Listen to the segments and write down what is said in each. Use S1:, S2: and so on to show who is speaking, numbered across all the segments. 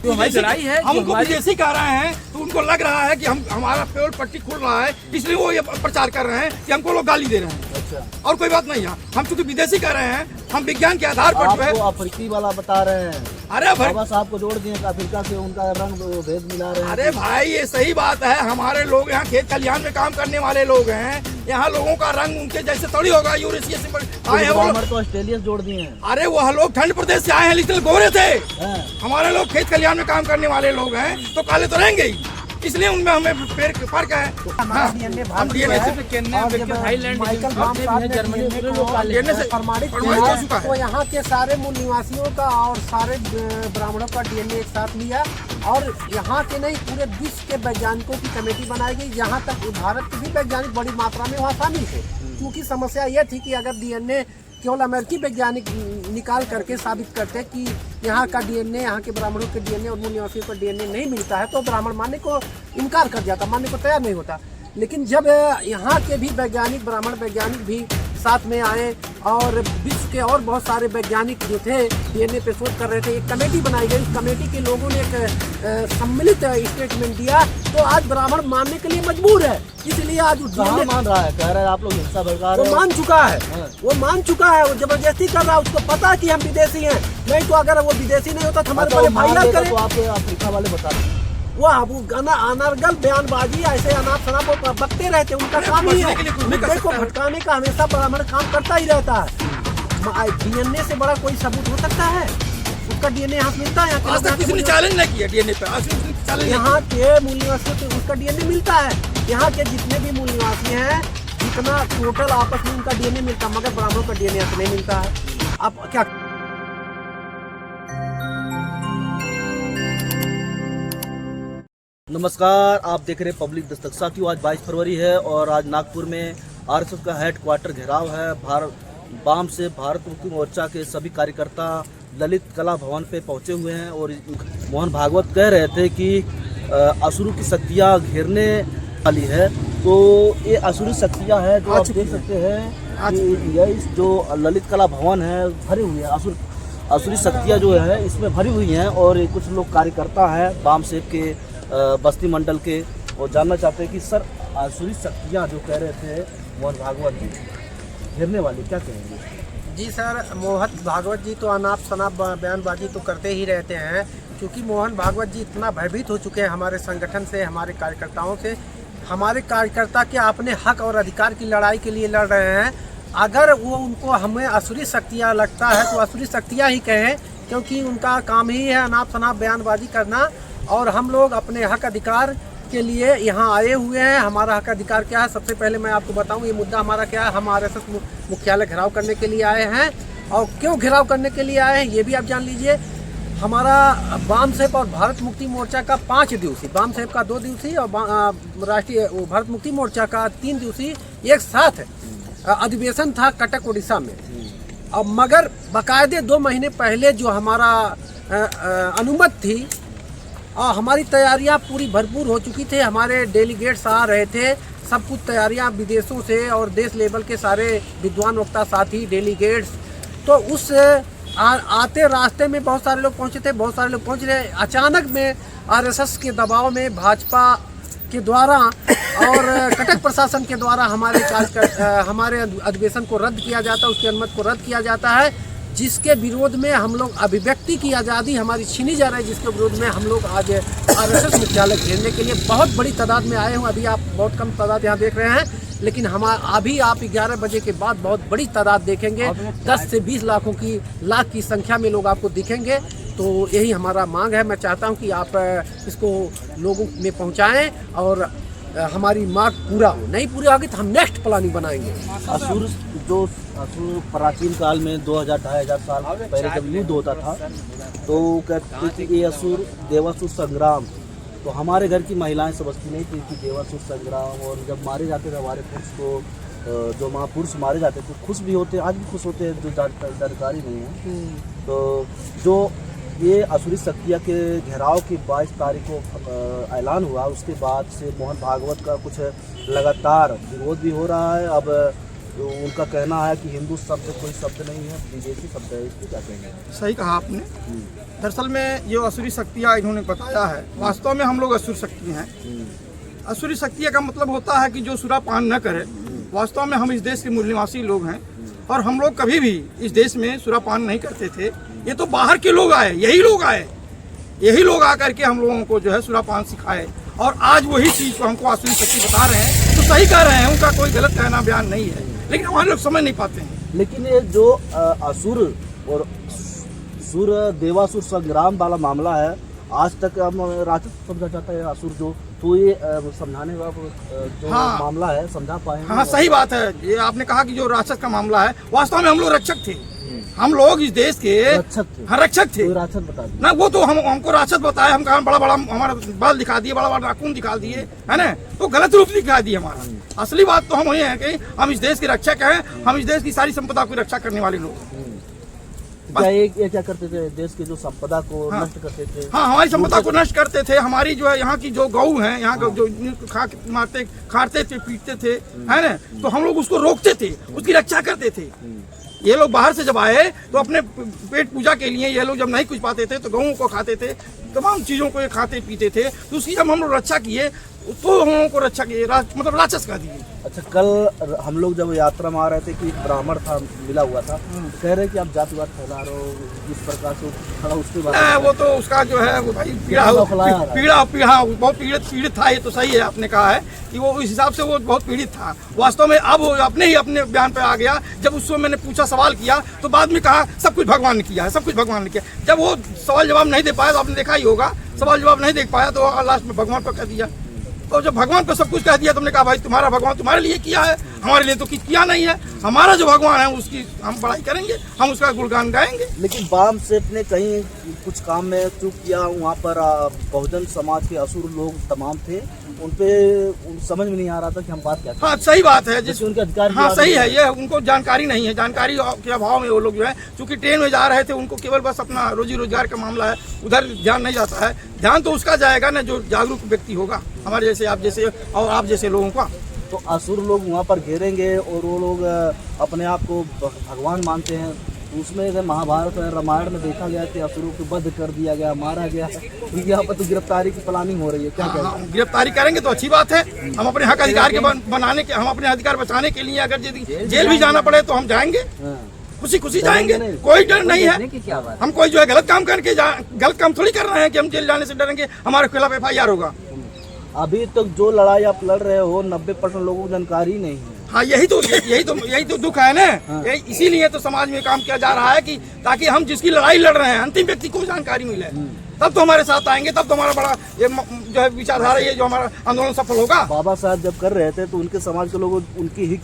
S1: जो हमारी लड़ाई है,
S2: हम उनको विदेशी कह रहे हैं तो उनको लग रहा है कि हमारा पेड़ पट्टी खुल रहा है, इसलिए वो ये प्रचार कर रहे हैं कि हमको लोग गाली दे रहे हैं। अच्छा। और कोई बात नहीं है, हम चूंकि विदेशी कह रहे हैं, हम विज्ञान के आधार पर
S3: आपको अफ्रीकी वाला बता रहे हैं।
S2: अरे भाई
S3: बाबा साहब को जोड़ दिए, अफ्रीका से उनका रंग भेद मिला रहे हैं।
S2: अरे भाई ये सही बात है, हमारे लोग यहाँ खेत खलिहान में काम करने वाले लोग हैं, यहाँ लोगों का रंग उनके जैसे थोड़ी होगा। यूरेशिया से आए हैं वो लोग,
S3: तो ऑस्ट्रेलिया से जोड़ दिए हैं।
S2: अरे वो लोग ठंड प्रदेश से आए हैं, लिटिल गोरे थे। हमारे लोग खेत खलिहान में काम करने वाले लोग हैं तो काले तो रहेंगे ही, इसलिए उनमें हमें फर्क है। हम डीएनए से
S4: प्रमाणित तो यहाँ के सारे मूल निवासियों का और सारे ब्राह्मणों का डीएनए एक साथ लिया और यहाँ के नहीं पूरे विश्व के वैज्ञानिकों की कमेटी बनाई गई, जहाँ तक भारत के भी वैज्ञानिक बड़ी मात्रा में वहाँ शामिल थे। क्योंकि समस्या यह थी कि अगर डीएनए केवल अमेरिकी वैज्ञानिक निकाल करके साबित करते कि यहाँ का डीएनए, यहाँ के ब्राह्मणों के डीएनए और मूल निवासियों का डीएनए नहीं मिलता है तो ब्राह्मण मानने को इनकार कर जाता, मानने को तैयार नहीं होता। लेकिन जब यहाँ के भी वैज्ञानिक, ब्राह्मण वैज्ञानिक भी साथ में आए और विश्व के और बहुत सारे वैज्ञानिक जो थे डीएनए पे शोध कर रहे थे, एक कमेटी बनाई गई। कमेटी के लोगों ने एक सम्मिलित स्टेटमेंट दिया तो आज ब्राह्मण मानने के लिए मजबूर है। इसलिए आज
S3: मान रहा है, कह रहे हैं आप लोग हिंसा भड़का रहे हैं।
S4: वो मान चुका है, वो मान चुका है, वो जबरदस्ती कर रहा है। उसको पता है कि हम विदेशी हैं, नहीं तो अगर वो विदेशी नहीं होता तो हमारे पहले फाइनल करें।
S3: तो आप अफ्रीका वाले बता रहे हैं
S4: वो अनर्गल बयानबाजी ऐसे अनाप शनाप बकते रहते, उनका काम ही है मुद्दे को भटकाने का। हमेशा ब्राह्मण काम करता ही रहता है। डीएनए से बड़ा कोई सबूत हो सकता है? उसका डीएनए यहाँ मिलता है,
S2: चैलेंज नहीं किया डीएनए पे।
S4: यहाँ के मूल निवासियों को उसका डीएनए मिलता है। यहाँ के जितने भी मूल निवासी हैं, जितना टोटल आपस में उनका डीएनए मिलता है, मगर ब्राह्मणों का डीएनए यहाँ नहीं मिलता है। अब क्या
S3: नमस्कार, आप देख रहे हैं पब्लिक दस्तक। साथियों, आज 22 फरवरी है और आज नागपुर में आरएसएस का हेडक्वार्टर घेराव है। बाम से भारत मुक्ति मोर्चा के सभी कार्यकर्ता ललित कला भवन पे पहुंचे हुए हैं और मोहन भागवत कह रहे थे कि असुरों की शक्तियाँ घेरने वाली है। तो ये असुरी शक्तियाँ है जो आप देख सकते हैं कि यह जो ललित कला भवन है भरी हुई है, असुरी शक्तियाँ जो है इसमें भरी हुई हैं। और कुछ लोग कार्यकर्ता हैं बाम सेब के बस्ती मंडल के, और जानना चाहते हैं कि सर आसुरी शक्तियाँ जो कह रहे थे मोहन भागवत जी घेरने वाली, क्या कहेंगे?
S4: जी सर, मोहन भागवत जी तो अनाप शनाप बयानबाजी तो करते ही रहते हैं, क्योंकि मोहन भागवत जी इतना भयभीत हो चुके हैं हमारे संगठन से, हमारे कार्यकर्ताओं से। हमारे कार्यकर्ता के अपने हक और अधिकार की लड़ाई के लिए लड़ रहे हैं। अगर वो उनको हमें असुरी शक्तियाँ लगता है तो असुरी शक्तियाँ ही कहें, क्योंकि उनका काम ही है अनाप शनाप बयानबाजी करना। और हम लोग अपने हक अधिकार के लिए यहाँ आए हुए हैं। हमारा हक अधिकार क्या है, सबसे पहले मैं आपको बताऊं ये मुद्दा हमारा क्या है। हम आरएसएस मुख्यालय घेराव करने के लिए आए हैं, और क्यों घेराव करने के लिए आए हैं ये भी आप जान लीजिए। हमारा बाम सेब और भारत मुक्ति मोर्चा का 5 दिवसीय, बाम सेब का 2 दिवसीय और राष्ट्रीय भारत मुक्ति मोर्चा का 3 दिवसीय एक साथ अधिवेशन था कटक उड़ीसा में। और मगर बाकायदे 2 महीने पहले जो हमारा अनुमति थी और हमारी तैयारियां पूरी भरपूर हो चुकी थी। हमारे डेलीगेट्स आ रहे थे, सब कुछ तैयारियां विदेशों से और देश लेवल के सारे विद्वान वक्ता साथी डेलीगेट्स। तो उस आते रास्ते में बहुत सारे लोग पहुंचे थे, बहुत सारे लोग पहुंच रहे। अचानक में आरएसएस के दबाव में भाजपा के द्वारा और कटक प्रशासन के द्वारा हमारे अधिवेशन को रद्द किया जाता है, उसकी अनुमति को रद्द किया जाता है, जिसके विरोध में हम लोग अभिव्यक्ति की आज़ादी हमारी छीनी जा रही है, जिसके विरोध में हम लोग आज आरएसएस मुख्यालय घेरने के लिए बहुत बड़ी तादाद में आए हैं। अभी आप बहुत कम तादाद यहाँ देख रहे हैं, लेकिन अभी आप 11 बजे के बाद बहुत बड़ी तादाद देखेंगे। 10 से 20 लाख की संख्या में लोग आपको दिखेंगे। तो यही हमारा मांग है। मैं चाहता हूँ कि आप इसको लोगों में पहुँचाएँ और हमारी मांग पूरा हो। नहीं पूरी होगी तो हम नेक्स्ट प्लानिंग बनाएंगे।
S3: असुर प्राचीन काल में 2000-2500 साल पहले जब युद्ध होता था तो कहते थे कि ये असुर देवासुर संग्राम। तो हमारे घर की महिलाएं समझती नहीं थी कि देवासुर संग्राम, और जब मारे जाते थे हमारे पुरुष को, जो महापुरुष मारे जाते थे, खुश भी होते, आज भी खुश होते हैं, जो जानकारी नहीं है। तो जो ये असुरी शक्तियाँ के घेराव की 22 तारीख को ऐलान हुआ, उसके बाद से मोहन भागवत का कुछ लगातार विरोध भी हो रहा है। अब तो उनका कहना है कि हिंदू शब्द कोई शब्द नहीं है, विदेशी शब्द है। इसको क्या कहेंगे?
S2: सही कहा आपने। दरअसल में जो असुरी शक्तियाँ इन्होंने बताया है, वास्तव में हम लोग असुर शक्ति हैं। असुरी शक्तियाँ का मतलब होता है कि जो सुरापान न करे। वास्तव में हम इस देश के मूल निवासी लोग हैं और हम लोग कभी भी इस देश में सुरापान नहीं करते थे। ये तो बाहर के लोग आए, यही लोग आकर के हम लोगों को जो है सुरापान सिखाए और आज वही चीज़ को हमको आसुरी शक्ति बता रहे हैं। तो सही कह रहे हैं, उनका कोई गलत कहना बयान नहीं है, लेकिन हमारे लोग समझ नहीं पाते हैं।
S3: लेकिन ये जो असुर और सुर देवासुर संग्राम वाला मामला है, आज तक हम राक्षस समझा जाता है असुर जो, तो ये समझाने का जो मामला है समझा पाए?
S2: हाँ, सही बात है। ये आपने कहा कि जो राक्षस का मामला है, वास्तव में हम लोग रक्षक थे। हम लोग इस देश के
S3: रक्षक थे।
S2: हाँ, रक्षक थे।
S3: राक्षस बता
S2: ना, वो तो हमको राक्षस बताया, हम कहा बड़ा बड़ा हमारा बाल दिखा दिए, बड़ा बड़ा नाखून दिखा दिए, है ना, तो गलत रूप दिखा दिए हमारा। असली बात तो हम ये है कि हम इस देश के रक्षक हैं, हम इस देश की सारी संपदा की रक्षा करने वाले लोग।
S3: क्या ये क्या करते थे? देश की जो संपदा को नष्ट करते थे?
S2: हाँ, हमारी संपदा को नष्ट करते थे। हमारी जो है यहाँ की जो गऊ है, यहाँ का जो खाते थे, पीटते थे, है ना, तो हम लोग उसको रोकते थे, उसकी रक्षा करते थे। ये लोग बाहर से जब आए तो अपने पेट पूजा के लिए ये लोग जब नहीं कुछ पाते थे तो गऊं को खाते थे, तमाम चीज़ों को ये खाते पीते थे। तो उसकी जब हम लोग रक्षा किए तो हम लोगों को रक्षा किए, मतलब राक्षस कह दिए।
S3: अच्छा, कल हम लोग जब यात्रा में आ रहे थे कि ब्राह्मण था मिला हुआ था, कह रहे कि आप जातिवाद फैला रहे हो, इस प्रकार से खड़ा उसके बाद
S2: वो तो उसका जो है वो भाई पीड़ा बहुत पीड़ित था। ये तो सही है, आपने कहा है कि वो इस हिसाब से वो बहुत पीड़ित था। वास्तव में अब वो अपने बयान पे आ गया। जब उससे मैंने पूछा, सवाल किया, तो बाद में कहा सब कुछ भगवान ने किया है, सब कुछ भगवान ने किया। जब वो सवाल जवाब नहीं दे पाया, तो आपने देखा ही होगा, सवाल जवाब नहीं दे पाया तो लास्ट में भगवान पर कह दिया। और जब भगवान पे सब कुछ कह दिया, तुमने कहा भाई तुम्हारा भगवान तुम्हारे लिए किया है, हमारे लिए तो किया नहीं है। हमारा जो भगवान है उसकी हम बड़ाई करेंगे, हम उसका गुणगान गाएंगे।
S3: लेकिन वाम सेठ ने कहीं कुछ काम में चूक किया, वहाँ पर बहुजन समाज के असुर लोग तमाम थे, उनपे समझ में नहीं आ रहा था कि हम बात क्या करें।
S2: हाँ, सही बात है,
S3: जिससे उनके अधिकार।
S2: हाँ, सही है, ये उनको जानकारी नहीं है। जानकारी के अभाव में वो लोग जो है, चूंकि ट्रेन में जा रहे थे, उनको केवल बस अपना रोजी रोजगार का मामला है, उधर ध्यान नहीं जाता है। ध्यान तो उसका जाएगा ना जो जागरूक व्यक्ति होगा, हमारे जैसे, आप जैसे और आप जैसे लोगों का।
S3: तो असुर लोग वहाँ पर घेरेंगे और वो लोग अपने आप को भगवान मानते हैं। उसमें महाभारत और रामायण में देखा गया कि असुरों को वध कर दिया गया, मारा गया। यहाँ पर तो गिरफ्तारी की प्लानिंग हो रही है, क्या करें?
S2: गिरफ्तारी करेंगे तो अच्छी बात है। हम अपने हक अधिकार के बनाने के, हम अपने अधिकार बचाने के लिए अगर जेल भी जाना पड़े तो हम जाएंगे, खुशी जाएंगे, कोई डर नहीं है। हम कोई जो है गलत काम करके गलत काम थोड़ी कर रहे हैं कि हम जेल जाने से डरेंगे, हमारे खिलाफ FIR होगा।
S3: अभी तक जो लड़ाई आप लड़ रहे हो 90% लोगों को जानकारी नहीं है।
S2: हाँ, यही तो दुख है ना। इसीलिए तो समाज में काम किया जा रहा है कि ताकि हम जिसकी लड़ाई लड़ रहे हैं अंतिम व्यक्ति को जानकारी मिले, तब तो हमारे साथ आएंगे, तब तो हमारा बड़ा ये जो है विचारधारा, ये जो हमारा आंदोलन सफल होगा।
S3: बाबा साहब जब कर रहे थे तो उनके समाज के लोग उनके हित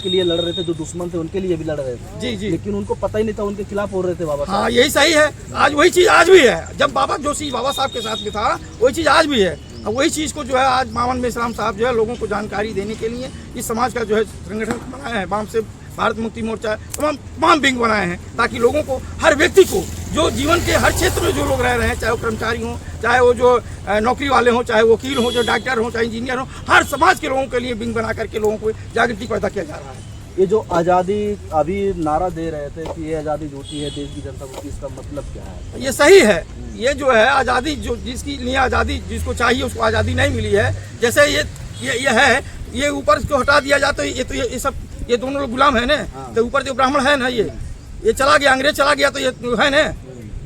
S3: के लिए लड़ रहे थे, जो दुश्मन थे उनके लिए भी लड़ रहे थे।
S2: जी,
S3: लेकिन उनको पता ही नहीं था, उनके खिलाफ हो रहे थे बाबा साहब।
S2: हाँ, यही सही है। आज वही चीज आज भी है, जब जो चीज बाबा साहब के साथ में था वही चीज आज भी है। वही चीज को जो है आज मामन मेश्राम साहब जो है लोगों को जानकारी देने के लिए इस समाज का जो है संगठन बनाया है, वाम से भारत मुक्ति मोर्चा, तमाम विंग बनाए हैं, ताकि लोगों को, हर व्यक्ति को, जो जीवन के हर क्षेत्र में जो लोग रह रहे हैं, चाहे वो कर्मचारी हों, चाहे वो जो नौकरी वाले हों, चाहे वकील हों, जो डॉक्टर हों, चाहे इंजीनियर हों, हर समाज के लोगों के लिए विंग बना करके लोगों को जागृति पैदा किया जा रहा है।
S3: ये जो आज़ादी अभी नारा दे रहे थे कि ये आज़ादी झूठी है, देश की जनता को, इसका मतलब क्या है? ये
S2: सही है। ये जो है आज़ादी, जो जिसकी लिए आज़ादी जिसको चाहिए उसको आज़ादी नहीं मिली है। जैसे ये है, ये ऊपर को हटा दिया जाता है, ये सब ये दोनों लोग गुलाम है ना। तो ऊपर जो ब्राह्मण है ना, ये चला गया, अंग्रेज चला गया, तो ये है ना,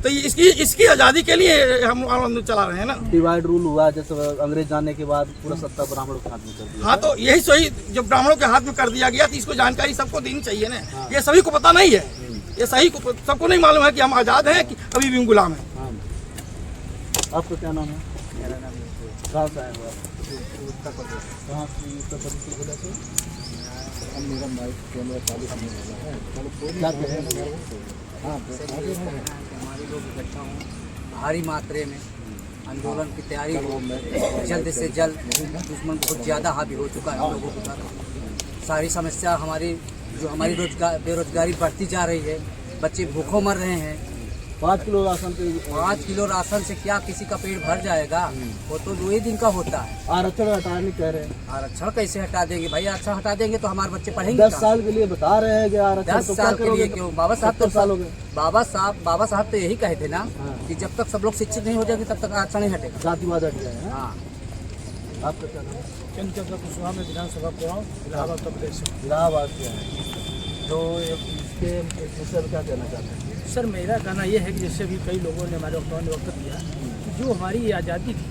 S2: तो इसकी आज़ादी के लिए हम आंदोलन चला रहे हैं ना।
S3: डिवाइड रूल हुआ, जैसे अंग्रेज जाने के बाद पूरा सत्ता ब्राह्मणों के हाथ में कर दिया।
S2: हाँ, तो यही सही, जब ब्राह्मणों के हाथ में कर दिया गया तो इसको जानकारी सबको देनी चाहिए ना। ये सभी को पता नहीं है, ये सही को सबको नहीं मालूम है कि हम आज़ाद हैं कि अभी भी गुलाम हैं।
S3: आपका क्या नाम है? मेरा नाम कहाँ से आए हो आप? उत्तर प्रदेश। कहाँ से? उत्तर प्रदेश जिले से।
S1: हमारे लोग इकट्ठा हों, भारी मात्रा में आंदोलन की तैयारी हो, जल्द से जल्द। दुश्मन बहुत ज़्यादा हावी हो चुका है हम लोगों के ऊपर। सारी समस्या हमारी बेरोजगारी बढ़ती जा रही है, बच्चे भूखों मर रहे हैं,
S3: 5 किलो राशन पे
S1: 5 किलो राशन से क्या किसी का पेट भर जाएगा? वो तो 2 ही दिन का होता है।
S3: आरक्षण हटाने कह रहे हैं।
S1: आरक्षण कैसे हटा देंगे भाई? आरक्षण हटा देंगे तो हमारे बच्चे पढ़ेंगे
S3: 10 साल के लिए बता रहे हैं कि आरक्षण
S1: 10
S3: तो क्या
S1: साल के लिए
S3: करोगे?
S1: क्यों? बाबा साहब
S3: 70 साल हो गए।
S1: बाबा साहब तो यही कहे थे ना कि जब तक सब लोग शिक्षित नहीं हो जाएंगे तब तक आरक्षण नहीं हटेगा।
S3: जातिवाद हट जाए।
S1: हाँ।
S3: आपका क्या नाम है?
S5: चंद्रचंद्र कुशवाहा में विधानसभा चुनाव इलाहाबाद उत्तर प्रदेश से।
S3: इलाहाबाद से है। तो इसके विषय में क्या कहना चाहते हैं?
S5: सर मेरा कहना यह है कि जैसे भी कई लोगों ने हमारे वक्ताओं ने वक्त दिया कि जो हमारी आज़ादी थी,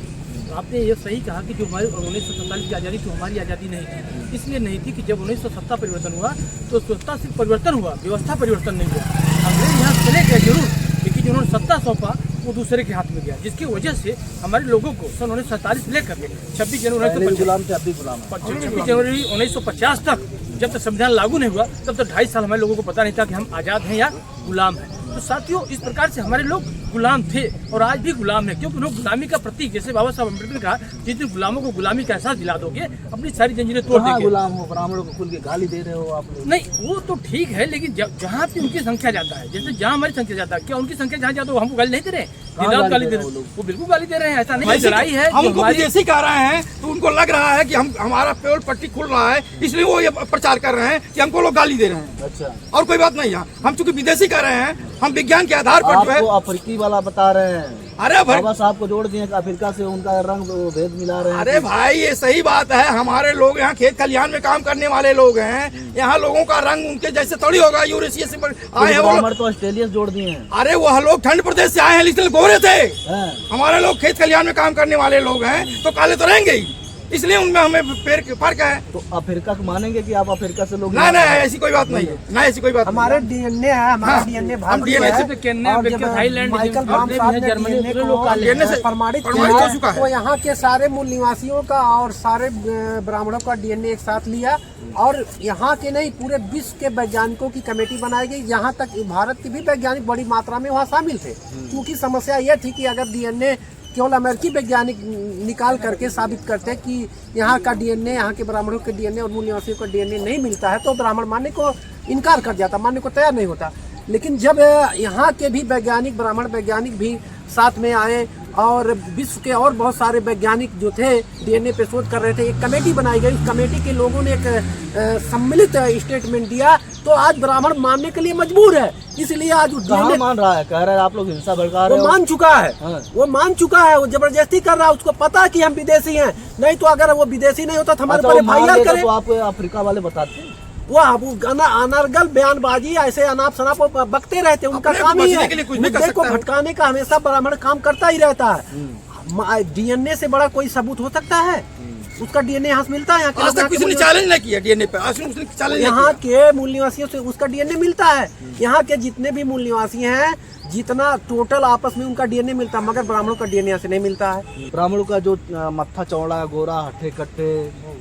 S5: आपने ये सही कहा कि जो हमारी 1947 की आज़ादी थी हमारी आज़ादी नहीं थी। इसलिए नहीं थी कि जब 1970 परिवर्तन हुआ तो सत्ता सिर्फ परिवर्तन हुआ, व्यवस्था परिवर्तन नहीं हुआ। अंग्रेज यहाँ चले गए जरूर, लेकिन जो उन्होंने सत्ता सौंपा वो दूसरे के हाथ में गया, जिसकी वजह से हमारे लोगों को सन 1947 से लेकर 26 जनवरी
S3: गुलाम थे, अब भी गुलाम है।
S5: 26 जनवरी 1950 तक जब तक संविधान लागू नहीं हुआ तब तक 2.5 साल हमारे लोगों को पता नहीं था कि हम आज़ाद हैं या गुलाम हैं। तो साथियों इस प्रकार से हमारे लोग गुलाम थे और आज भी गुलाम है, क्योंकि उन्होंने गुलामी का प्रतीक, जैसे बाबा साहब अम्बेडकर ने कहा, जिस दिन गुलामों को गुलामी का एहसास दिला दोगे अपनी सारी जंजीरें तोड़ देंगे।
S3: गुलाम हो, ब्राह्मणों को खुल के गाली दे रहे हो आप लोग।
S5: नहीं वो तो ठीक है, लेकिन जहाँ पे उनकी संख्या ज्यादा है, जैसे जहाँ हमारी संख्या ज्यादा है, क्या उनकी संख्या जहाँ ज्यादा है हमको गाली नहीं दे रहे? गाली दे रहे वो बिल्कुल गाली दे रहे हैं, ऐसा नहीं लड़ाई है।
S2: हमको विदेशी कह रहे हैं तो उनको लग रहा है कि हमारा पेड़ पट्टी खुल रहा है, इसलिए वो ये प्रचार कर रहे हैं कि हमको लोग गाली दे रहे हैं।
S3: अच्छा,
S2: और कोई बात नहीं है। हम चूंकि विदेशी कह रहे हैं, हम विज्ञान के आधार पर जो है।
S3: आपको अफ्रीकी वाला बता रहे हैं।
S2: अरे भाई,
S3: बाबा साहब को जोड़ दिए अफ्रीका से, उनका रंग भेद मिला रहे हैं।
S2: अरे भाई ये सही बात है। हमारे लोग यहाँ खेत खलिहान में काम करने वाले लोग हैं, यहाँ लोगों का रंग उनके जैसे थोड़ी होगा। यूरेशिया से आए हैं वो लोग।
S3: तो ऑस्ट्रेलिया से जोड़ दिए हैं।
S2: अरे वो लोग ठंड प्रदेश से आए हैं, इसलिए गोरे थे।
S3: हैं।
S2: हमारे लोग खेत खलिहान में काम करने वाले लोग हैं तो काले तो रहेंगे ही, इसलिए उनमें हमें पेड़ के फर्क है।
S3: तो अफ्रीका को मानेंगे कि आप अफ्रीका से लोग?
S2: नहीं ऐसी कोई बात नहीं है, ना ऐसी कोई बात नहीं।
S4: हमारे डीएनए है, हमारा डीएनए भारतीय है।
S5: केन्या, थाईलैंड,
S4: माइकल बाम साहब ने डीएनए को प्रमाणित
S2: प्रमाणित हो
S4: किया
S2: चुका है।
S4: तो यहाँ के सारे मूल निवासियों का और सारे ब्राह्मणों का डीएनए एक साथ लिया और यहाँ के नहीं पूरे विश्व के वैज्ञानिकों की कमेटी बनाई गई। यहाँ तक भारत के भी वैज्ञानिक बड़ी मात्रा में वहाँ शामिल थे, क्योंकि समस्या यह थी कि अगर डीएनए केवल अमेरिकी वैज्ञानिक निकाल करके साबित करते कि यहाँ का डीएनए, यहाँ के ब्राह्मणों के डीएनए और मूल निवासियों का डीएनए नहीं मिलता है तो ब्राह्मण मानने को इनकार कर जाता, मानने को तैयार नहीं होता। लेकिन जब यहाँ के भी वैज्ञानिक, ब्राह्मण वैज्ञानिक भी साथ में आए और विश्व के और बहुत सारे वैज्ञानिक जो थे डीएनए पे शोध कर रहे थे, एक कमेटी बनाई गई। उस कमेटी के लोगों ने एक सम्मिलित स्टेटमेंट दिया तो आज ब्राह्मण मानने के लिए मजबूर है। इसलिए आज
S3: कहाँ मान रहा है? कह रहा है आप लोग हिंसा भड़का रहे हो।
S4: वो मान चुका है।
S3: हाँ।
S4: वो मान चुका है, वो जबरदस्ती कर रहा है। उसको पता है कि हम विदेशी हैं, नहीं तो अगर वो विदेशी नहीं होता तो हमारे पर FIR करे।
S3: तो आपको अफ्रीका वाले बताते हैं
S4: वो अनर्गल बयानबाजी ऐसे अनाप शनाप बकते रहते, उनका काम ही है मुद्दे को भटकाने का। हमेशा ब्राह्मण काम करता ही रहता है। डीएनए से बड़ा कोई सबूत हो सकता है? उसका डीएनए यहाँ से मिलता है।
S2: आज तक किसी ने चैलेंज नहीं किया डीएनए पे। आज उसने चैलेंज
S4: यहाँ के मूल निवासियों से उसका डीएनए मिलता है। यहाँ के जितने भी मूल निवासी हैं, जितना टोटल आपस में उनका डीएनए मिलता है, मगर ब्राह्मणों का डीएनए यहाँ से नहीं मिलता है।
S3: ब्राह्मणों का जो मत्था चौड़ा, गोरा, हट्ठे कट्टे,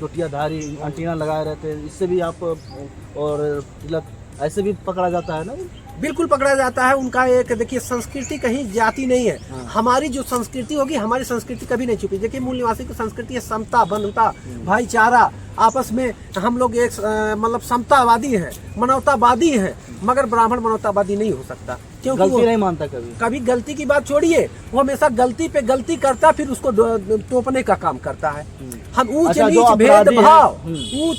S3: चोटियाधारी, एंटीना लगाए रहते हैं, इससे भी आप और तिलक ऐसे भी पकड़ा जाता है ना?
S4: बिल्कुल पकड़ा जाता है। उनका एक देखिए संस्कृति कहीं जाति नहीं है। हमारी जो संस्कृति होगी, हमारी संस्कृति कभी नहीं छुपी। देखिए मूल निवासी की संस्कृति है समता, बंधुता, भाईचारा, आपस में हम लोग एक मतलब समतावादी हैं, मानवतावादी हैं। मगर ब्राह्मण मानवतावादी नहीं हो सकता, क्योंकि
S3: गलती नहीं मानता
S4: कभी गलती की बात छोड़िए, वो हमेशा गलती पे गलती करता फिर उसको तोपने का काम करता है। हम ऊंच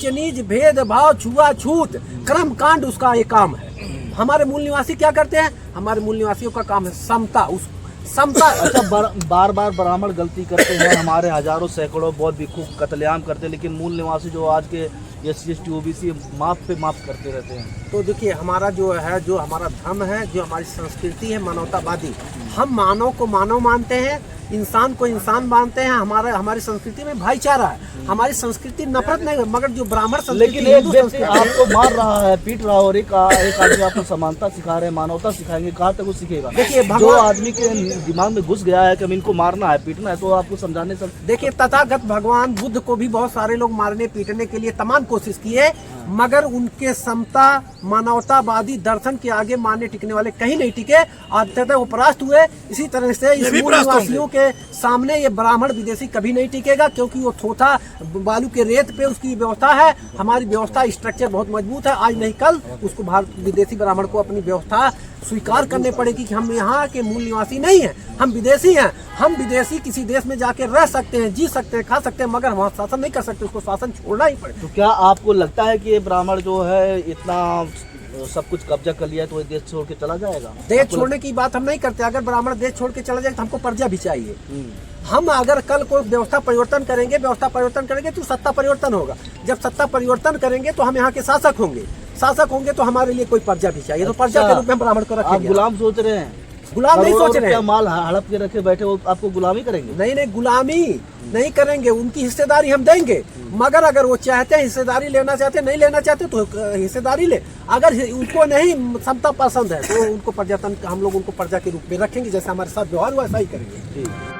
S4: नीच भेदभाव, छुआछूत, कर्म कांड उसका एक काम है। हमारे मूल निवासी क्या करते हैं? हमारे मूल निवासियों का काम है समता, उस समता।
S3: अच्छा, बार बार ब्राह्मण गलती करते हैं, हमारे हजारों सैकड़ों बौद्ध भिक्षु कत्लेआम करते हैं, लेकिन मूल निवासी जो आज के SC ST OBC माफ पे माफ करते रहते हैं।
S4: तो देखिए हमारा जो है, जो हमारा धर्म है, जो हमारी संस्कृति है मानवतावादी। हम मानव को मानव मानते हैं, इंसान को इंसान मानते हैं। हमारी संस्कृति में भाईचारा है, हमारी संस्कृति नफरत नहीं है। मगर जो ब्राह्मण संस्कृति,
S3: लेकिन एक व्यक्ति आपको मार रहा है, पीट रहा है, और एक आदमी आपको समानता सिखा रहे हैं, मानवता सिखाएंगे, कहाँ तक वो सीखेगा?
S4: देखिए
S3: जो आदमी के दिमाग में घुस गया है कि हम इनको मारना है, पीटना है, तो आपको समझाने से
S4: देखिए तथागत भगवान बुद्ध को भी बहुत सारे लोग मारने पीटने के लिए तमाम कोशिश किए, मगर उनके समता मानवतावादी दर्शन के आगे मारने टिकने वाले कहीं नहीं टिके, अंततः वो परास्त हुए। इसी तरह से इस मूल निवासियों के सामने ये ब्राह्मण विदेशी कभी नहीं टिकेगा, क्योंकि वो थोथा बालू के रेत पे उसकी व्यवस्था है। हमारी व्यवस्था स्ट्रक्चर बहुत मजबूत है, आज नहीं कल उसको भारत विदेशी ब्राह्मण को अपनी व्यवस्था स्वीकार करने पड़ेगी कि हम यहाँ के मूल निवासी नहीं हैं, हम विदेशी हैं। हम विदेशी किसी देश में जाके रह सकते हैं, जी सकते हैं, खा सकते हैं, मगर वहाँ शासन नहीं कर सकते, उसको शासन छोड़ना ही पड़ेगा।
S3: तो क्या आपको लगता है कि ये ब्राह्मण जो है इतना सब कुछ कब्जा कर लिया है तो ये देश छोड़ के चला जाएगा?
S4: देश छोड़ने की बात हम नहीं करते। अगर ब्राह्मण देश छोड़ के चला जाए तो हमको प्रजा भी चाहिए। हम अगर कल कोई व्यवस्था परिवर्तन करेंगे तो सत्ता परिवर्तन होगा। जब सत्ता परिवर्तन करेंगे तो हम यहाँ के शासक होंगे तो हमारे लिए कोई प्रजा भी चाहिए। तो प्रजा के रूप में हम ब्राह्मण को
S3: आप
S4: रखेंगे।
S3: गुलाम सोच रहे हैं?
S4: गुलाम नहीं सोच रहे हैं।
S3: माल हड़प के रखे बैठे वो आपको गुलामी करेंगे?
S4: नहीं, गुलामी नहीं करेंगे, उनकी हिस्सेदारी हम देंगे। मगर अगर वो चाहते हैं हिस्सेदारी लेना चाहते हैं, नहीं लेना चाहते तो हिस्सेदारी ले। अगर उनको नहीं समता पसंद है तो उनको प्रजातंत्र हम लोग उनको प्रजा के रूप में रखेंगे, जैसे हमारे साथ व्यवहार हुआ ऐसा ही करेंगे।